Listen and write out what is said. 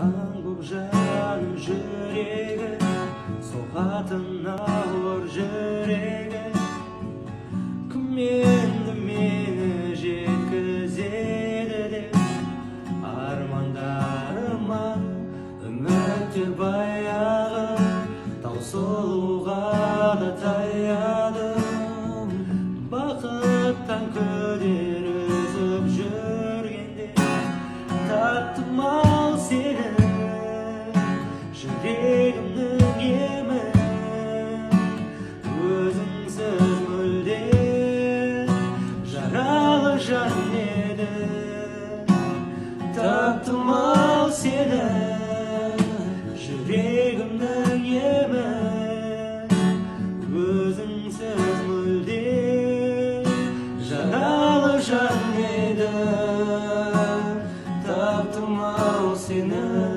саған көп жаным жүрегі, соғатын ауыр жүрегі. Кім енді мені жеткізеді деп армандарыма, үміттер баяғы таусылуға да таяды. Бақыттан күдер үзіп жүргенде таптым ау сені, жүрегімнің емін. Өзіңсіз мүлде жаралы жан еді. Таптым ау сені, жүрегімнің емін. Өзіңсіз мүлде жаралы жан еді. Таптым ау сені.